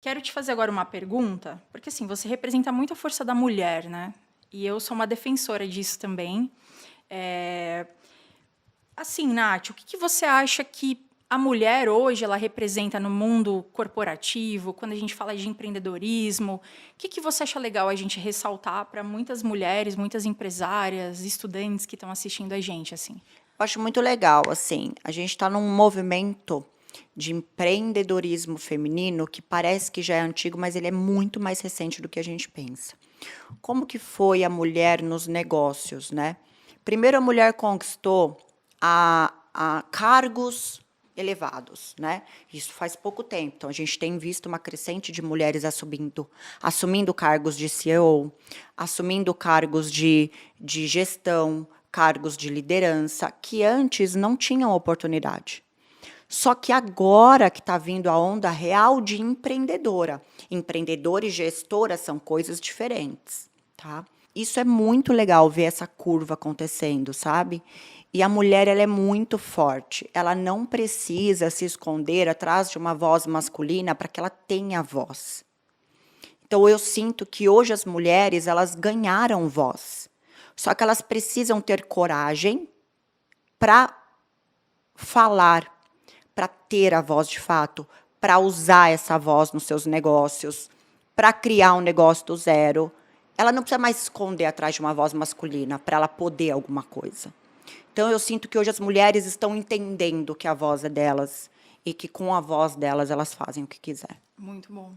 Quero te fazer agora uma pergunta, porque assim, você representa muito a força da mulher, né? E eu sou uma defensora disso também. Eh, Assim, Nath, o que você acha que a mulher hoje ela representa no mundo corporativo, quando a gente fala de empreendedorismo? O que você acha legal a gente ressaltar para muitas mulheres, muitas empresárias, estudantes que estão assistindo a gente, assim? Eu acho muito legal, assim, a gente está num movimento de empreendedorismo feminino que parece que já é antigo, mas ele é muito mais recente do que a gente pensa. Como que foi a mulher nos negócios, né? Primeiro a mulher conquistou a cargos elevados, né? Isso faz pouco tempo. Então a gente tem visto uma crescente de mulheres assumindo cargos de CEO, assumindo cargos de gestão, cargos de liderança, que antes não tinham oportunidade. Só que agora que está vindo a onda real de empreendedora. Empreendedora e gestora são coisas diferentes, tá? Isso é muito legal ver essa curva acontecendo, sabe? E a mulher, ela é muito forte. Ela não precisa se esconder atrás de uma voz masculina para que ela tenha voz. Então eu sinto que hoje as mulheres, elas ganharam voz. Só que elas precisam ter coragem para falar, para ter a voz de fato, para usar essa voz nos seus negócios, para criar um negócio do zero. Ela não precisa mais se esconder atrás de uma voz masculina para ela poder alguma coisa. Então eu sinto que hoje as mulheres estão entendendo que a voz é delas e que com a voz delas elas fazem o que quiser. Muito bom.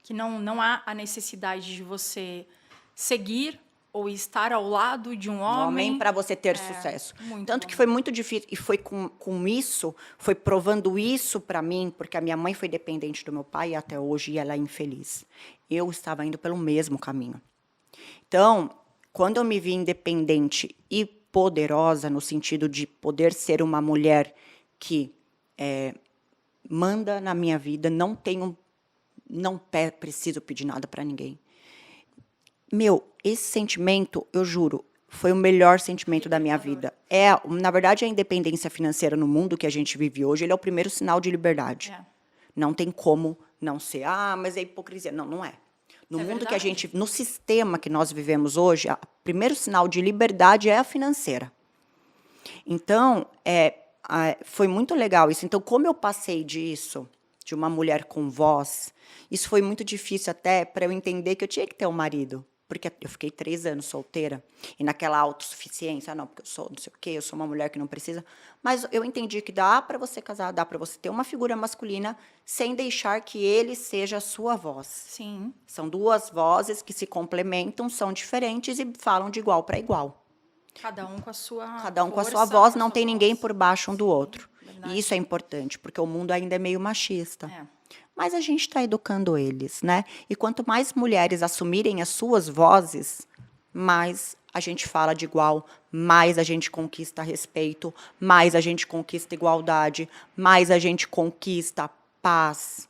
Que não há a necessidade de você seguir ou estar ao lado de um Um homem homem. para você ter É, sucesso. muito Tanto que bom. foi muito difícil, e foi com isso, foi provando isso para mim, porque a minha mãe foi dependente do meu pai até hoje e ela é infeliz. Eu estava indo pelo mesmo caminho. Então, quando eu me vi independente e poderosa, no sentido de poder ser uma mulher que manda na minha vida, não preciso pedir nada para ninguém. Meu, esse sentimento, eu juro, foi o melhor sentimento da minha Libertador. vida. Na verdade, a independência financeira no mundo que a gente vive hoje, ele é o primeiro sinal de liberdade. É, Não tem como não ser. Ah, mas é hipocrisia. Não, não é. No é mundo que a verdade. gente, no sistema que nós vivemos hoje, o primeiro sinal de liberdade é a financeira. Então, foi muito legal isso. Então, como eu passei disso, de uma mulher com voz, isso foi muito difícil até para eu entender que eu tinha que ter um marido. Porque eu fiquei 3 anos solteira, e naquela autossuficiência, não, porque eu sou não sei o quê, eu sou uma mulher que não precisa. Mas eu entendi que dá para você casar, dá para você ter uma figura masculina, sem deixar que ele seja a sua voz. Sim, São duas vozes que se complementam, são diferentes e falam de igual para igual. cada um com a sua Cada um com a sua força, com voz, a não sua tem ninguém voz. por baixo um do Sim, outro. E isso é verdade. importante, porque o mundo ainda é meio machista. É, Mas a gente está educando eles, né? E quanto mais mulheres assumirem as suas vozes, mais a gente fala de igual, mais a gente conquista respeito, mais a gente conquista igualdade, mais a gente conquista paz,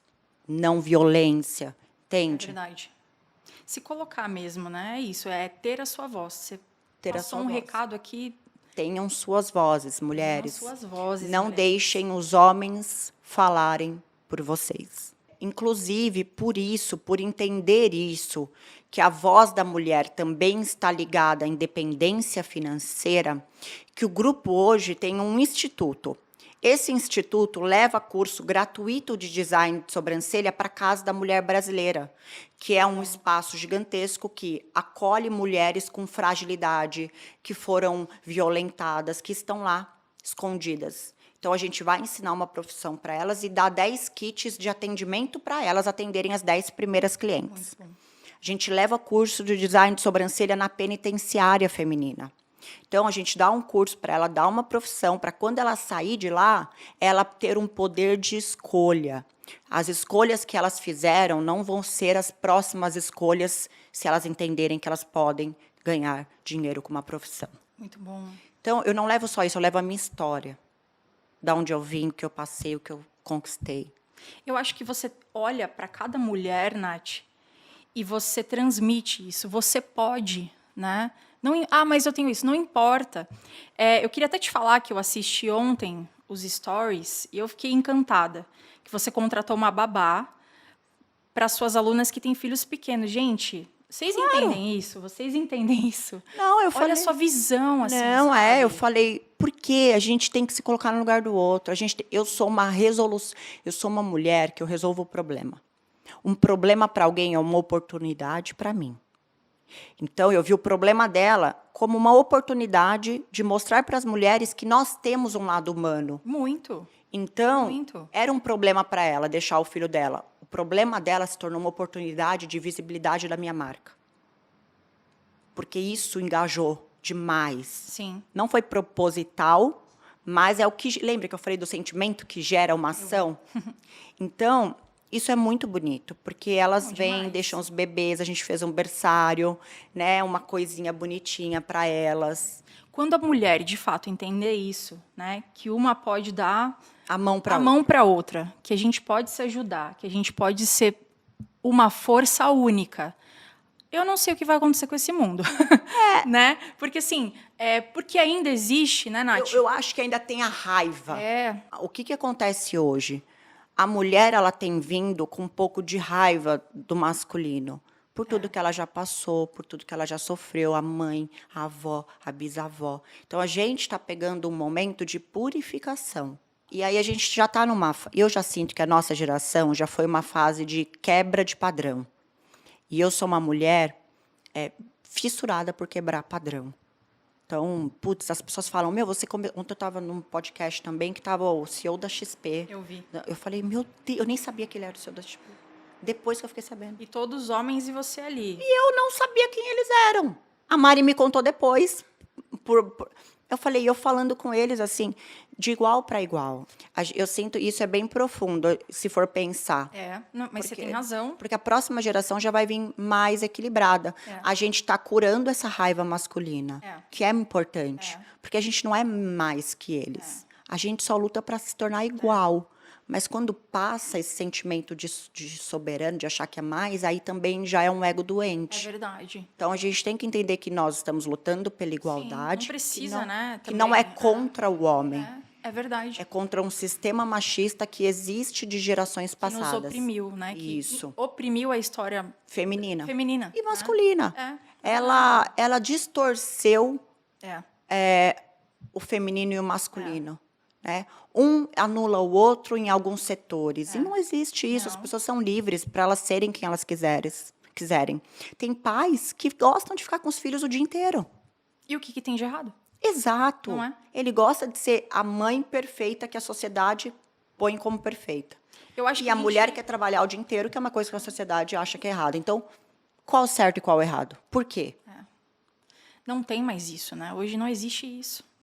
não violência, é entende? verdade. Se colocar mesmo, né? É isso, é ter a sua voz. Você Ter a passou sua um voz. recado aqui, Tenham suas vozes, tenham as mulheres. suas vozes, Não mulheres. deixem os homens falarem por vocês. Inclusive, por isso, por entender isso, que a voz da mulher também está ligada à independência financeira, que o grupo hoje tem um instituto. Esse instituto leva curso gratuito de design de sobrancelha para a Casa da Mulher Brasileira, que é um espaço gigantesco que acolhe mulheres com fragilidade, que foram violentadas, que estão lá escondidas. Então, a gente vai ensinar uma profissão para elas e dar 10 kits de atendimento para elas atenderem as 10 primeiras Muito clientes. bom. A gente leva curso de design de sobrancelha na penitenciária feminina. Então, a gente dá um curso para ela, dá uma profissão, para quando ela sair de lá, ela ter um poder de escolha. As escolhas que elas fizeram não vão ser as próximas escolhas se elas entenderem que elas podem ganhar dinheiro com uma profissão. Muito bom. Então, eu não levo só isso, eu levo a minha história. Da onde eu vim, o que eu passei, o que eu conquistei. Eu acho que você olha para cada mulher, Nath, e você transmite isso. Você pode, né? Não, mas eu tenho isso. Não importa. É, eu queria até te falar que eu assisti ontem os stories e eu fiquei encantada. Que você contratou uma babá para suas alunas que têm filhos pequenos. Gente, vocês entendem isso? Vocês entendem isso? Não, eu Olha falei. a sua visão, assim, Não, sabe? eu falei, porque a gente tem que se colocar no lugar do outro. Eu sou uma resolução, eu sou uma mulher que eu resolvo o problema. Um problema para alguém é uma oportunidade para mim. Então, eu vi o problema dela como uma oportunidade de mostrar para as mulheres que nós temos um lado humano. Muito. Então, Muito. era um problema para ela deixar o filho dela. O problema dela se tornou uma oportunidade de visibilidade da minha marca. Porque isso engajou demais. Sim. Não foi proposital, mas é o que... Lembra que eu falei do sentimento que gera uma ação? Então, isso é muito bonito, porque elas Não, vêm, demais. deixam os bebês, a gente fez um berçário, né, uma coisinha bonitinha para elas. Quando a mulher, de fato, entender isso, né? Que uma pode dar A mão para a mão para outra, que a gente pode se ajudar, que a gente pode ser uma força única. Eu não sei o que vai acontecer com esse mundo, né? Porque assim, porque ainda existe, né, Nath? Eu acho que ainda tem a raiva. É, O que acontece hoje? A mulher ela tem vindo com um pouco de raiva do masculino. Por tudo que ela já passou, por tudo que ela já sofreu, a mãe, a avó, a bisavó. Então, a gente está pegando um momento de purificação. E aí a gente já está numa... Eu já sinto que a nossa geração já foi uma fase de quebra de padrão. E eu sou uma mulher fissurada por quebrar padrão. Então, putz, as pessoas falam, você... Ontem eu estava num podcast também que estava o CEO da XP. eu vi. Eu falei, meu Deus, eu nem sabia que ele era o CEO da XP. Depois que eu fiquei sabendo. E todos os homens e você ali. Eu não sabia quem eles eram. A Mari me contou depois. Eu falei, eu falando com eles assim, de igual para igual. Eu sinto isso é bem profundo, se for pensar. Mas você tem razão. Porque a próxima geração já vai vir mais equilibrada. A gente está curando essa raiva masculina, que é importante. Porque a gente não é mais que eles. A gente só luta para se tornar igual. Mas quando passa esse sentimento de soberano, de achar que é mais, aí também já é um ego É doente. verdade. Então, a gente tem que entender que nós estamos lutando pela igualdade. não precisa, né, Que não é também, contra o homem. É verdade. É contra um sistema machista que existe de gerações Que nos passadas. oprimiu, né? Isso. Que oprimiu a história Feminina. feminina. E masculina. Ela distorceu o feminino e o masculino. Né? Um anula o outro em alguns setores. E não existe isso. As pessoas são livres para elas serem quem elas quiserem. Tem pais que gostam de ficar com os filhos o dia inteiro. E o que tem de errado? Exato. Não é? Ele gosta de ser a mãe perfeita que a sociedade põe como perfeita. Eu acho E que a mulher quer trabalhar o dia inteiro, que é uma coisa que a sociedade acha que é errado. Então, qual o certo e qual o errado? Por quê? Não tem mais isso, né? Hoje não existe isso.